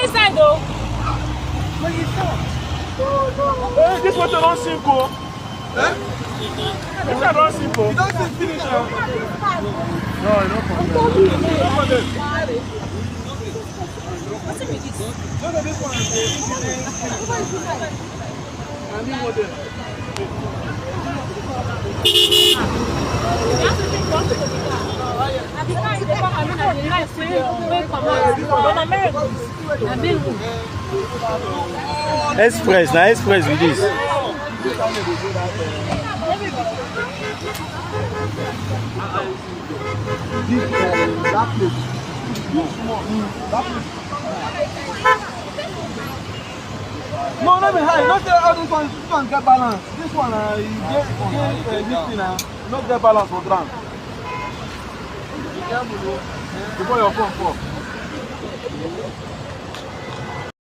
inside though. Hey, this one don't simple. Eh? This one don't simple. You don't see finish. No, no problem. What's it with this? Look at this one. I need one there. Express, now express with this. No, not be high. Not all this one get balance. This one, you get this thing, not get balance for ground. Before your phone fall.